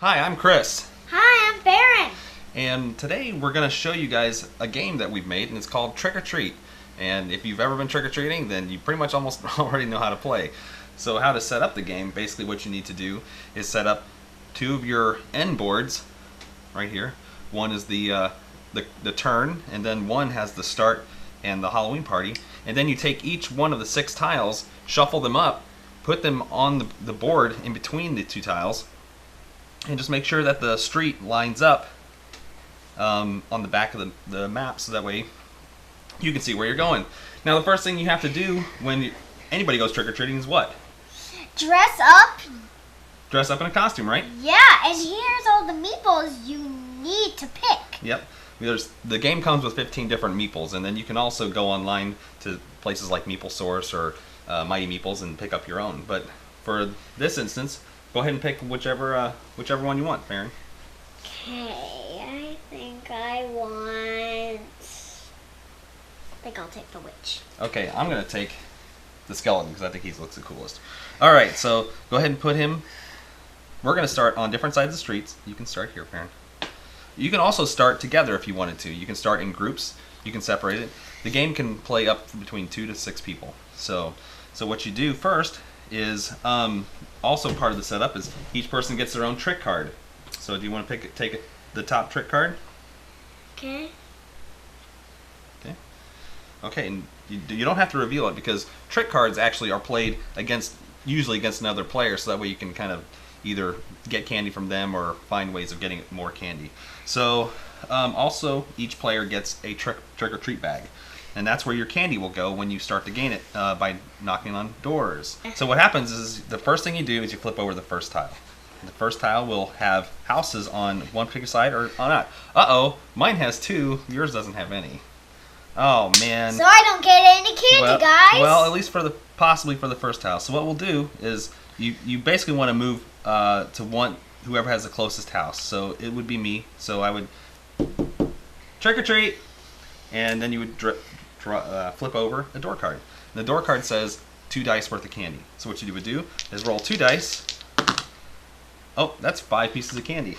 Hi, I'm Chris. Hi, I'm Fairyn. And today we're going to show you guys a game that we've made, and it's called Trick or Treat. And if you've ever been trick-or-treating, then you pretty much almost already know how to play. So how to set up the game, basically what you need to do is set up two of your end boards right here. One is the turn, and then one has the start and the Halloween party. And then you take each one of the 6 tiles, shuffle them up, put them on the board in between the 2 tiles, and just make sure that the street lines up on the back of the map, so that way you can see where you're going. Now the first thing you have to do when anybody goes trick-or-treating is what? Dress up. Dress up in a costume, right? Yeah, and here's all the meeples you need to pick. Yep. The game comes with 15 different meeples, and then you can also go online to places like Meeple Source or Mighty Meeples and pick up your own. But for this instance, go ahead and pick whichever one you want, Fairyn. Okay, I think I'll take the witch. Okay, I'm going to take the skeleton because I think he looks the coolest. Alright, so go ahead and put him... We're going to start on different sides of the streets. You can start here, Fairyn. You can also start together if you wanted to. You can start in groups. You can separate it. The game can play up between 2 to 6 people. So what you do first is, also part of the setup is each person gets their own trick card. So do you want to take the top trick card? Okay. Okay, and you don't have to reveal it because trick cards actually are played usually against another player, so that way you can kind of either get candy from them or find ways of getting more candy. So also each player gets a trick or treat bag, and that's where your candy will go when you start to gain it by knocking on doors. So what happens is the first thing you do is you flip over the first tile. The first tile will have houses on one particular side or not. Uh-oh, mine has 2, yours doesn't have any. Oh man. So I don't get any candy, guys. Well, at least possibly for the first house. So what we'll do is you basically want to move to whoever has the closest house. So it would be me. So I would trick or treat, and then you would flip over a door card. And the door card says 2 dice worth of candy. So what you would do is roll 2 dice. Oh, that's 5 pieces of candy.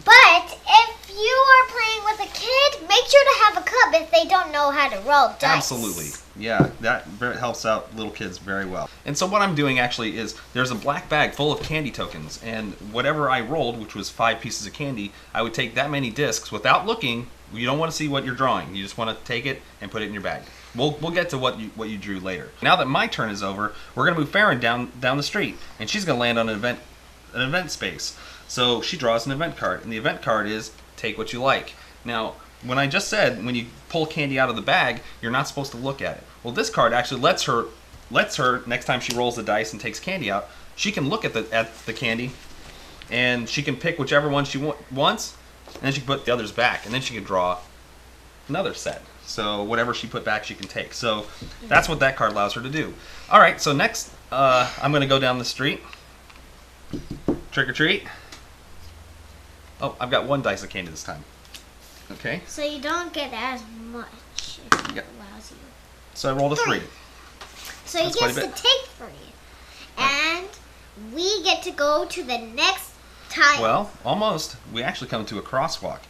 But if you are playing with a kid, make sure to have a cup if they don't know how to roll dice. Absolutely. Yeah, that helps out little kids very well. And so what I'm doing actually is there's a black bag full of candy tokens, and whatever I rolled, which was 5 pieces of candy, I would take that many discs without looking. You don't want to see what you're drawing. You just want to take it and put it in your bag. We'll get to what you drew later. Now that my turn is over, we're going to move Fairyn down the street, and she's going to land on an event space. So she draws an event card, and the event card is take what you like. Now, when I just said when you pull candy out of the bag, you're not supposed to look at it. Well, this card actually lets her next time she rolls the dice and takes candy out, she can look at the candy, and she can pick whichever one she wants, and then she can put the others back, and then she can draw another set. So whatever she put back, she can take. So that's what that card allows her to do. All right, so next I'm going to go down the street. Trick or treat. Oh, I've got 1 dice of candy this time. Okay. So you don't get as much if it allows you. So I rolled a 3. So he gets to take 3. And we get to go to the next tile. Well, almost. We actually come to a crosswalk.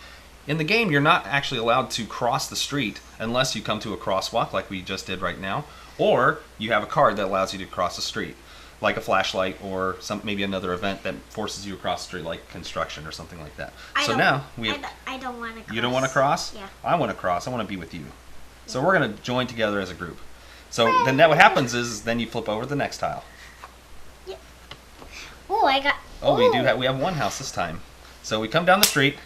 In the game, you're not actually allowed to cross the street unless you come to a crosswalk like we just did right now, or you have a card that allows you to cross the street, like a flashlight or maybe another event that forces you across the street, like construction or something like that. I don't want to cross. You don't want to cross? Yeah. I want to cross. I want to be with you. So we're going to join together as a group. So then what happens is then you flip over the next tile. Yeah. Oh, I got... Oh, we have 1 house this time. So we come down the street.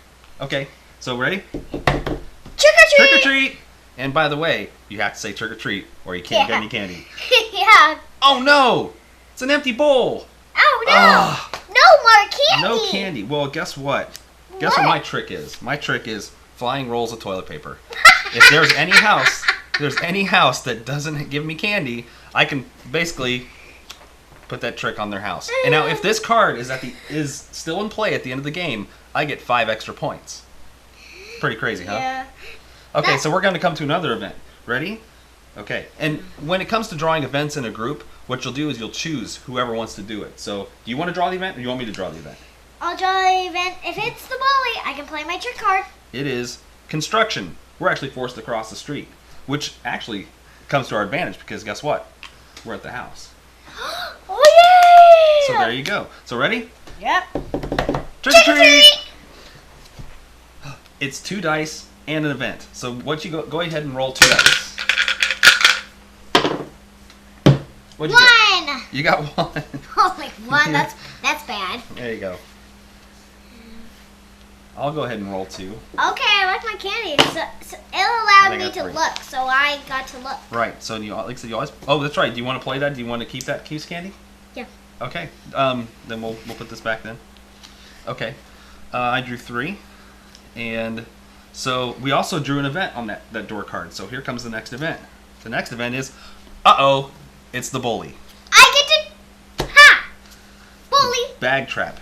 Okay, so ready? Trick or treat! Trick or treat! And by the way, you have to say trick or treat or you can't get any candy. Yeah. Oh no! It's an empty bowl! Oh no! No more candy! No candy. Well, guess what? Guess what my trick is? My trick is flying rolls of toilet paper. If there's any house that doesn't give me candy, I can basically put that trick on their house. And now if this card is still in play at the end of the game, I get 5 extra points. Pretty crazy, huh? Yeah. Okay, so we're going to come to another event. Ready? Okay, and when it comes to drawing events in a group, what you'll do is you'll choose whoever wants to do it. So, do you want to draw the event, or do you want me to draw the event? I'll draw the event. If it's the bully, I can play my trick card. It is construction. We're actually forced to cross the street, which actually comes to our advantage because guess what? We're at the house. Oh, yeah! So there you go. So ready? Yep. Trick or treat! It's 2 dice and an event. So what you go ahead and roll 2 dice. What'd you get? 1! You got 1. Oh, like 1? That's bad. There you go. I'll go ahead and roll 2. Okay, I like my candy. So it allowed me to 3. look, so I got to look. Right. So you, like I said, you always. Oh, that's right. Do you want to play that? Do you want to keep that Q's candy? Yeah. Okay. Then we'll put this back then. Okay. I drew 3, and so we also drew an event on that door card. So here comes the next event. The next event is, it's the bully. I get to bully. Bag trap.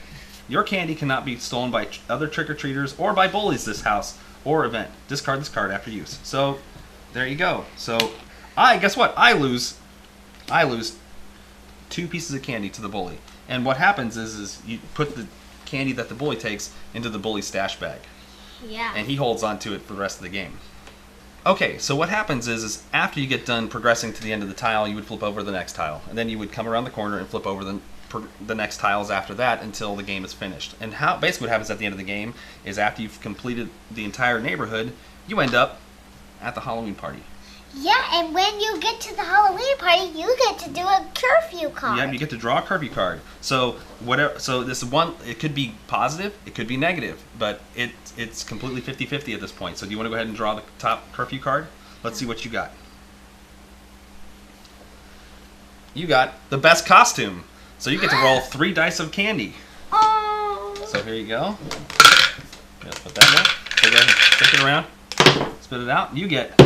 Your candy cannot be stolen by other trick-or-treaters or by bullies this house or event. Discard this card after use. So, there you go. So, guess what? I lose 2 pieces of candy to the bully. And what happens is you put the candy that the bully takes into the bully stash bag. Yeah. And he holds on to it for the rest of the game. Okay, so what happens is after you get done progressing to the end of the tile, you would flip over the next tile. And then you would come around the corner and flip over the next tiles after that until the game is finished. And basically what happens at the end of the game is after you've completed the entire neighborhood, you end up at the Halloween party. Yeah, and when you get to the Halloween party, you get to do a curfew card. Yeah, you get to draw a curfew card. So this one, it could be positive, it could be negative, but it's completely 50-50 at this point. So do you want to go ahead and draw the top curfew card? Let's see what you got. You got the best costume. So you get to roll 3 dice of candy. Oh. So here you go. Just put that there. So go ahead and stick it around. Spit it out. You get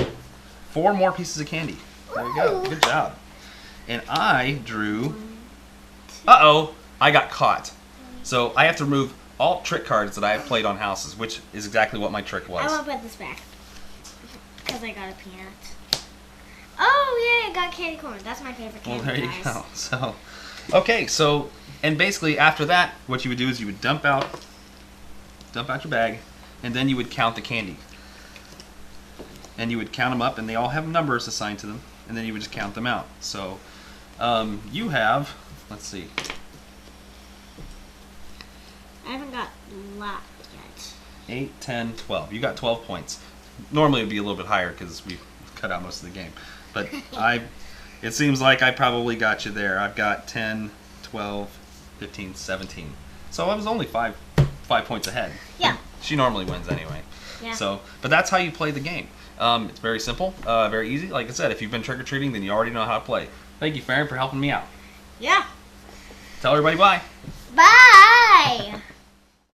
4 more pieces of candy. There you go. Good job. And I drew... I got caught. So I have to remove all trick cards that I have played on houses, which is exactly what my trick was. I won't put this back. Because I got a peanut. Oh, yeah, I got candy corn. That's my favorite candy. Well, there you go. So... Okay, so, and basically after that, what you would do is you would dump out your bag, and then you would count the candy. And you would count them up, and they all have numbers assigned to them, and then you would just count them out. So, you have, let's see. I haven't got a lot yet. 8, 10, 12. You got 12 points. Normally it would be a little bit higher because we cut out most of the game. But it seems like I probably got you there. I've got 10, 12, 15, 17. So I was only 5 points ahead. Yeah. She normally wins anyway. Yeah. So, but that's how you play the game. It's very simple, very easy. Like I said, if you've been trick-or-treating, then you already know how to play. Thank you, Fairyn, for helping me out. Yeah. Tell everybody bye. Bye.